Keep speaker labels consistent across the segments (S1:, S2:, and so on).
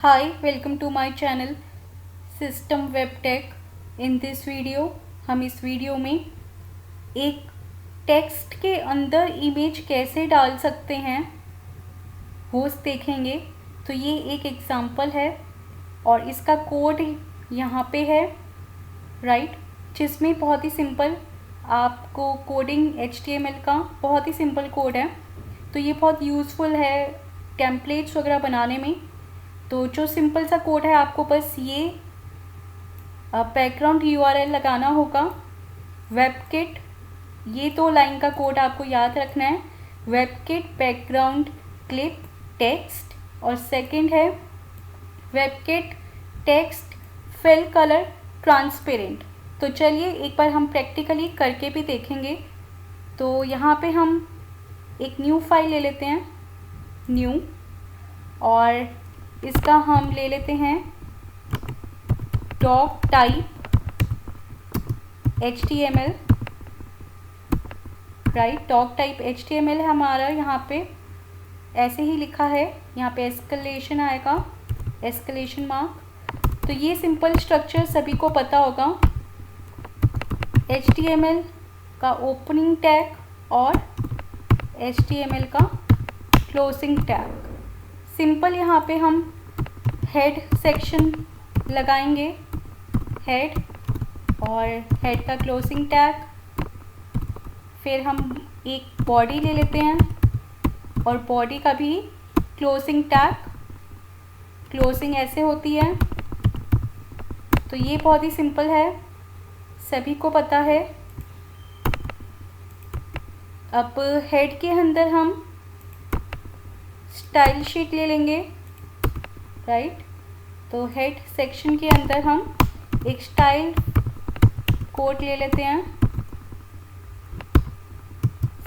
S1: Hi, welcome to my channel System Web Tech. In this video हम इस video में एक टेक्स्ट के अंदर इमेज कैसे डाल सकते हैं वो देखेंगे। तो ये एक एग्जांपल है और इसका कोड यहाँ पे है राइट, जिसमें बहुत ही सिंपल आपको कोडिंग HTML का बहुत ही सिंपल कोड है। तो ये बहुत यूज़फुल है टेम्पलेट्स वगैरह बनाने में। तो जो सिंपल सा कोड है, आपको बस ये बैकग्राउंड URL लगाना होगा वेबकिट। ये 2 लाइन का कोड आपको याद रखना है, वेबकिट बैकग्राउंड क्लिप टेक्स्ट, और सेकंड है webkit text fill colour transparent. तो चलिए एक बार हम प्रैक्टिकली करके भी देखेंगे। तो यहाँ पे हम एक न्यू फाइल ले लेते हैं, न्यू, और इसका हम ले लेते हैं doctype HTML right. Doctype HTML है हमारा, यहाँ पे ऐसे ही लिखा है, यहाँ पे एस्केलेशन आएगा, एस्केलेशन मार्क। तो ये सिंपल स्ट्रक्चर सभी को पता होगा, HTML का ओपनिंग टैग और HTML का क्लोजिंग टैग। सिंपल यहाँ पे हम हेड सेक्शन लगाएंगे, हेड और हेड का क्लोजिंग टैग। फिर हम एक बॉडी ले लेते हैं और बॉडी का भी क्लोजिंग टैग, क्लोजिंग ऐसे होती है। तो ये बहुत ही सिंपल है, सभी को पता है। अब हेड के अंदर हम स्टाइल शीट ले लेंगे राइट। तो हेड सेक्शन के अंदर हम एक स्टाइल कोड ले लेते हैं।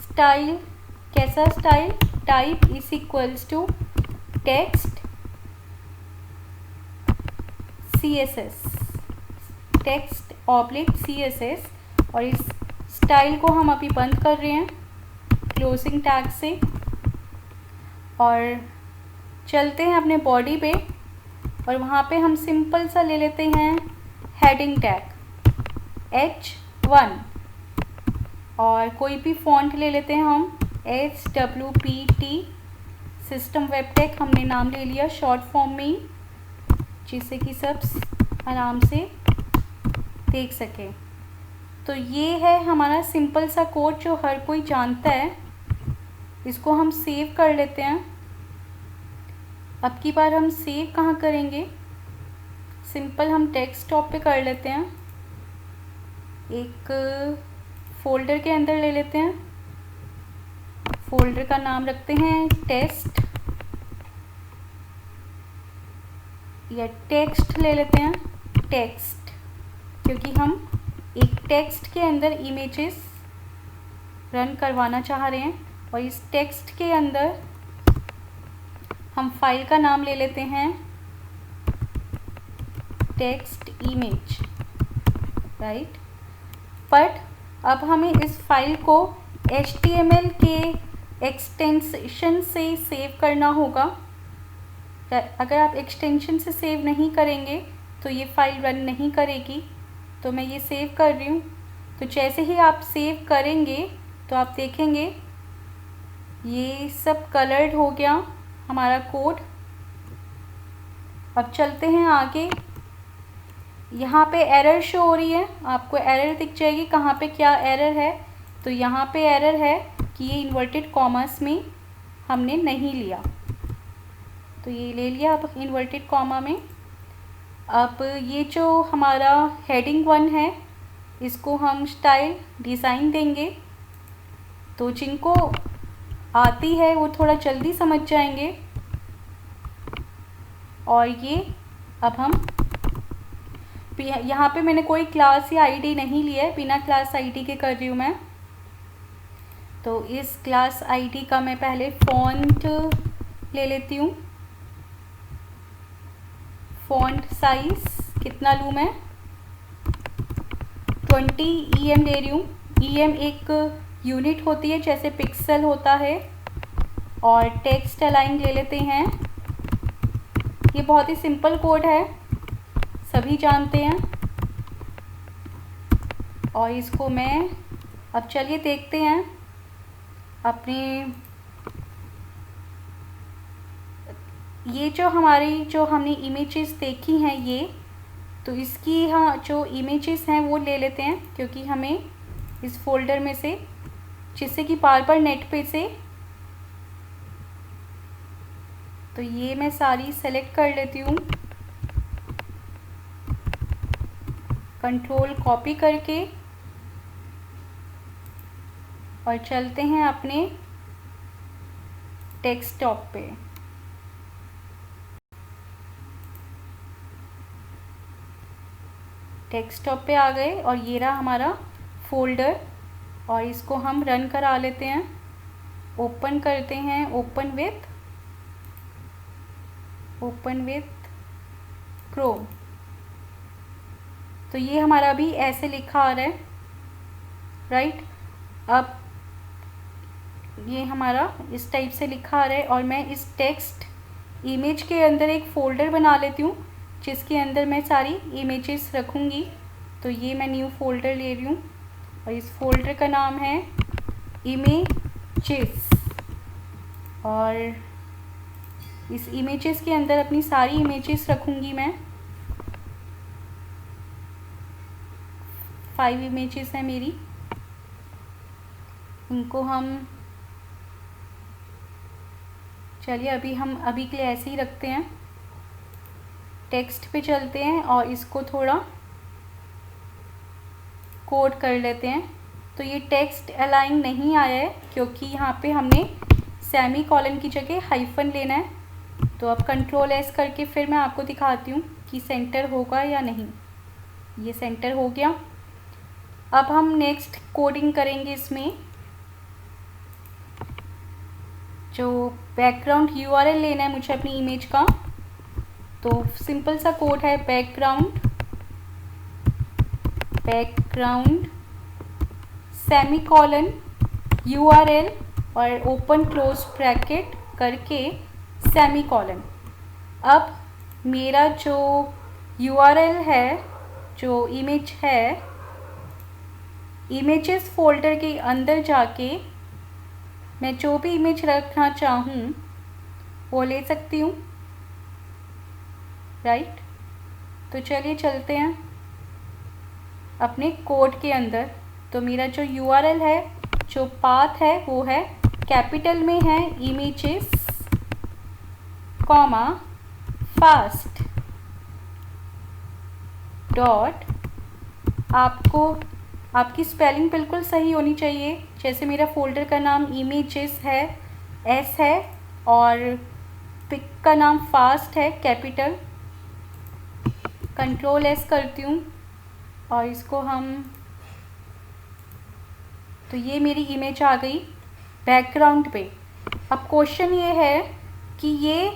S1: स्टाइल कैसा style, type is equals to text CSS, text oblique CSS। और इस स्टाइल को हम अभी बंद कर रहे हैं क्लोजिंग टैग से, और चलते हैं अपने बॉडी पे, और वहाँ पे हम सिंपल सा ले लेते हैं हेडिंग टैग H1, और कोई भी फॉन्ट ले लेते हैं हम SWPT, सिस्टम वेब टेक हमने नाम ले लिया शॉर्ट फॉर्म में ही, जिससे कि सब आराम से देख सके। तो ये है हमारा सिंपल सा कोड जो हर कोई जानता है। इसको हम सेव कर लेते हैं। अब की बार हम सेव कहाँ करेंगे, सिंपल हम डेस्कटॉप पे कर लेते हैं। एक फोल्डर के अंदर ले लेते हैं, फोल्डर का नाम रखते हैं टेस्ट, या टेक्स्ट ले लेते हैं, टेक्स्ट, क्योंकि हम एक टेक्स्ट के अंदर इमेजेस रन करवाना चाह रहे हैं। और इस टेक्स्ट के अंदर हम फाइल का नाम ले लेते हैं टेक्स्ट इमेज राइट। बट अब हमें इस फाइल को HTML के एक्सटेंशन से सेव करना होगा। अगर आप एक्सटेंशन से सेव नहीं करेंगे तो ये फाइल रन नहीं करेगी। तो मैं ये सेव कर रही हूँ। तो जैसे ही आप सेव करेंगे तो आप देखेंगे ये सब कलर्ड हो गया हमारा कोड। अब चलते हैं आगे। यहाँ पे एरर शो हो रही है, आपको एरर दिख जाएगी कहाँ पे क्या एरर है। तो यहाँ पे एरर है कि ये इन्वर्टेड कॉमास में हमने नहीं लिया, तो ये ले लिया अब इन्वर्टेड कॉमा में। अब ये जो हमारा हेडिंग 1 है, इसको हम स्टाइल डिज़ाइन देंगे। तो जिनको आती है वो थोड़ा जल्दी समझ जाएंगे। और ये अब हम यहाँ पे मैंने कोई क्लास या आईडी नहीं लिया है, बिना क्लास आईडी के कर रही हूँ मैं। तो इस क्लास आईडी का मैं पहले फॉन्ट ले लेती हूँ। फॉन्ट साइज कितना लूँ मैं, 20 EM ले रही हूँ। EM एक यूनिट होती है, जैसे पिक्सल होता है। और टेक्स्ट अलाइन ले लेते हैं ये बहुत ही सिंपल कोड है, सभी जानते हैं। और इसको मैं अब चलिए देखते हैं अपने ये जो हमने इमेजेस देखी हैं ये, तो इसकी हाँ जो इमेजेस हैं वो ले लेते हैं, क्योंकि हमें इस फोल्डर में से, जिससे कि बार बार नेट पे से, तो ये मैं सारी सेलेक्ट कर लेती हूँ, कंट्रोल कॉपी करके, और चलते हैं अपने डेस्कटॉप पे। डेस्कटॉप पे आ गए और ये रहा हमारा फोल्डर, और इसको हम रन करा लेते हैं। ओपन करते हैं, ओपन विथ क्रोम। तो ये हमारा अभी ऐसे लिखा आ रहा है, राइट। अब ये हमारा इस टाइप से लिखा आ रहा है, और मैं इस टेक्स्ट इमेज के अंदर एक फ़ोल्डर बना लेती हूँ, जिसके अंदर मैं सारी इमेजेस रखूँगी। तो ये मैं न्यू फोल्डर ले रही हूँ, और इस फोल्डर का नाम है इमेजेस, और इस इमेजेस के अंदर अपनी सारी इमेजेस रखूँगी मैं। 5 इमेजेस हैं मेरी, इनको हम चलिए अभी के लिए ऐसे ही रखते हैं। टेक्स्ट पे चलते हैं और इसको थोड़ा कोड कर लेते हैं। तो ये टेक्स्ट अलाइन नहीं आया है, क्योंकि यहाँ पे हमने सेमी कॉलन की जगह हाइफन लेना है। तो अब कंट्रोल एस करके फिर मैं आपको दिखाती हूँ कि सेंटर होगा या नहीं। ये सेंटर हो गया। अब हम नेक्स्ट कोडिंग करेंगे इसमें। जो बैकग्राउंड यूआरएल लेना है मुझे अपनी इमेज का, तो सिंपल सा कोड है, बैकग्राउंड सेमी कॉलन यूआरएल और ओपन क्लोज ब्रैकेट करके सेमी कॉलन। अब मेरा जो यूआरएल है, जो इमेज है, इमेजेस फोल्डर के अंदर जाके मैं जो भी इमेज रखना चाहूँ वो ले सकती हूँ, राइट। तो चलिए चलते हैं अपने कोड के अंदर। तो मेरा जो यूआरएल है, जो पाथ है, वो है कैपिटल में है इमेजेस कॉमा फास्ट डॉट, आपकी स्पेलिंग बिल्कुल सही होनी चाहिए। जैसे मेरा फोल्डर का नाम इमेजेस है, एस है, और पिक का नाम फास्ट है, कैपिटल। कंट्रोल एस करती हूँ और इसको तो ये मेरी इमेज आ गई बैकग्राउंड पे। अब क्वेश्चन ये है कि ये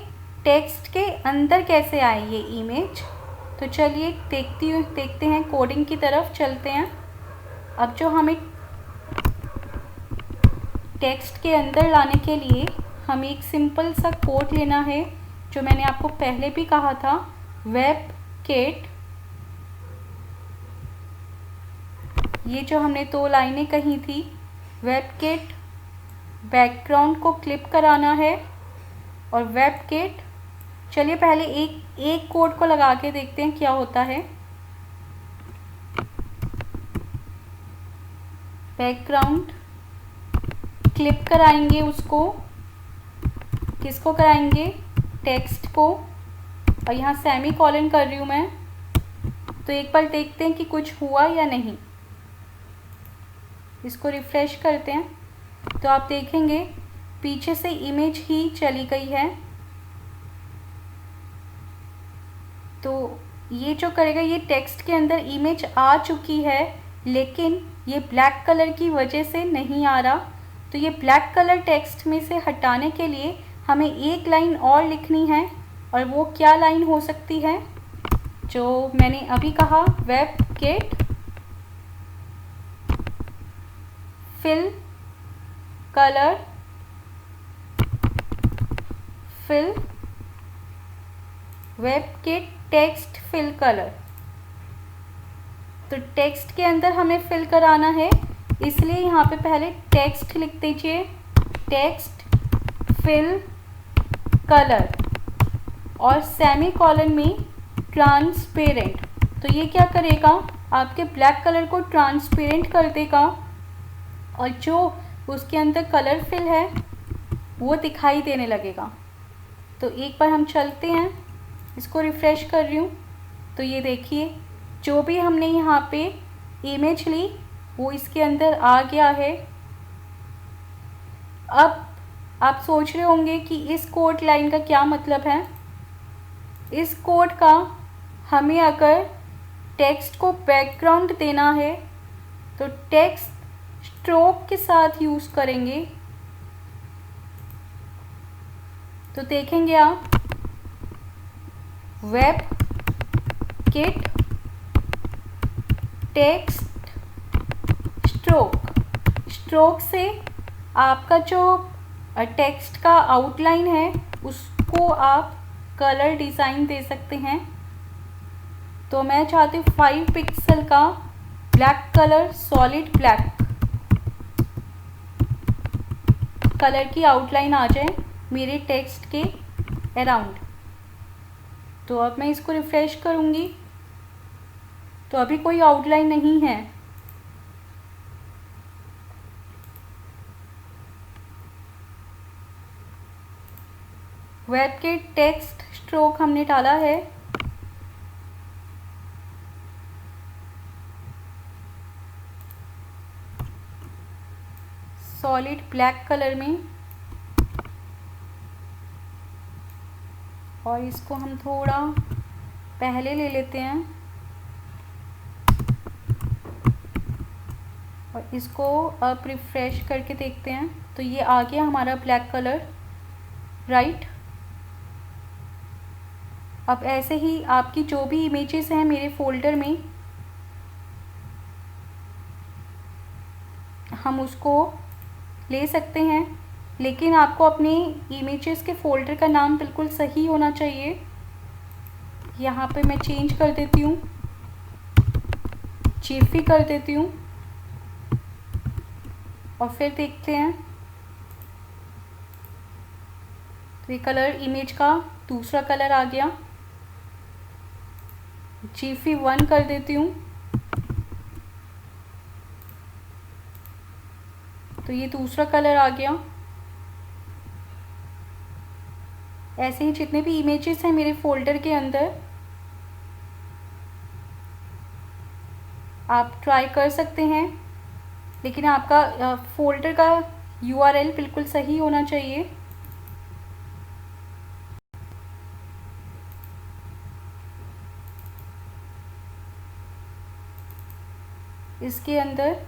S1: टेक्स्ट के अंदर कैसे आए ये इमेज। तो चलिए देखते हैं, कोडिंग की तरफ चलते हैं। अब जो हमें टेक्स्ट के अंदर लाने के लिए हमें एक सिंपल सा कोड लेना है, जो मैंने आपको पहले भी कहा था, वेबकिट। ये जो हमने 2 लाइनें कही थी, वेबकिट बैकग्राउंड को क्लिप कराना है, और वेबकिट, चलिए पहले एक कोड को लगा के देखते हैं क्या होता है। बैकग्राउंड क्लिप कराएंगे, उसको किसको कराएंगे, टेक्स्ट को, और यहाँ सेमी कॉलन कर रही हूँ मैं। तो एक बार देखते हैं कि कुछ हुआ या नहीं। इसको रिफ्रेश करते हैं तो आप देखेंगे पीछे से इमेज ही चली गई है। तो ये जो करेगा, ये टेक्स्ट के अंदर इमेज आ चुकी है, लेकिन ये ब्लैक कलर की वजह से नहीं आ रहा। तो ये ब्लैक कलर टेक्स्ट में से हटाने के लिए हमें एक लाइन और लिखनी है, और वो क्या लाइन हो सकती है, जो मैंने अभी कहा, webkit fill WebKit text fill colour. तो टेक्स्ट के अंदर हमें फिल कराना है, इसलिए यहाँ पे पहले टेक्स्ट लिख दीजिए, टेक्स्ट फिल कलर, और सेमी कॉलन में ट्रांसपेरेंट। तो ये क्या करेगा, आपके ब्लैक कलर को ट्रांसपेरेंट कर देगा और जो उसके अंदर कलर फिल है वो दिखाई देने लगेगा। तो एक बार हम चलते हैं, इसको रिफ़्रेश कर रही हूँ, तो ये देखिए जो भी हमने यहाँ पे इमेज ली वो इसके अंदर आ गया है। अब आप सोच रहे होंगे कि इस कोड लाइन का क्या मतलब है। इस कोड का हमें अगर टेक्स्ट को बैकग्राउंड देना है तो टेक्स्ट स्ट्रोक के साथ यूज़ करेंगे। तो देखेंगे आप, WebKit टेक्स्ट स्ट्रोक, स्ट्रोक से आपका जो टेक्स्ट का आउटलाइन है उसको आप कलर डिज़ाइन दे सकते हैं। तो मैं चाहती हूँ 5 पिक्सल का black colour, solid black colour की आउटलाइन आ जाए मेरे टेक्स्ट के अराउंड। तो अब मैं इसको रिफ़्रेश करूँगी तो अभी कोई आउटलाइन नहीं है। WebKit टेक्स्ट स्ट्रोक हमने डाला है। सॉलिड ब्लैक कलर में, और इसको हम थोड़ा पहले ले लेते हैं और इसको अब रिफ़्रेश करके देखते हैं। तो ये आ गया हमारा ब्लैक कलर, राइट। अब ऐसे ही आपकी जो भी इमेजेस हैं मेरे फ़ोल्डर में, हम उसको ले सकते हैं, लेकिन आपको अपने इमेजेस के फ़ोल्डर का नाम बिल्कुल सही होना चाहिए। यहाँ पे मैं चेंज कर देती हूँ, जिफी कर देती हूँ, और फिर देखते हैं। तो ये कलर इमेज का दूसरा कलर आ गया। जिफी 1 कर देती हूँ, तो ये दूसरा कलर आ गया। ऐसे ही जितने भी इमेजेस हैं मेरे फ़ोल्डर के अंदर आप ट्राई कर सकते हैं, लेकिन आपका फ़ोल्डर का URL बिल्कुल सही होना चाहिए। इसके अंदर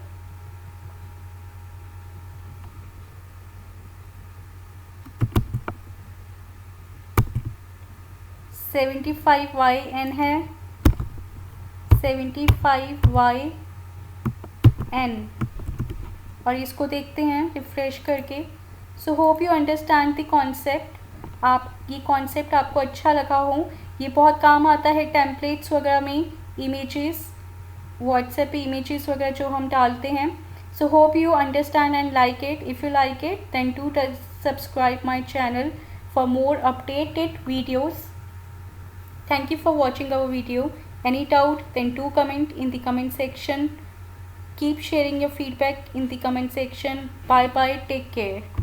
S1: $75YN है, $75YN, और इसको देखते हैं रिफ़्रेश करके। So hope you understand the concept. आप ये कॉन्सेप्ट आपको अच्छा लगा हो। ये बहुत काम आता है टेम्पलेट्स वगैरह में, इमेजेस, व्हाट्सएप पे इमेजेस वगैरह जो हम डालते हैं। So hope you understand and like it. If you like it, then do subscribe my channel for more updated videos. Thank you for watching our video. Any doubt, then do comment in the comment section. Keep sharing your feedback in the comment section. Bye bye, take care.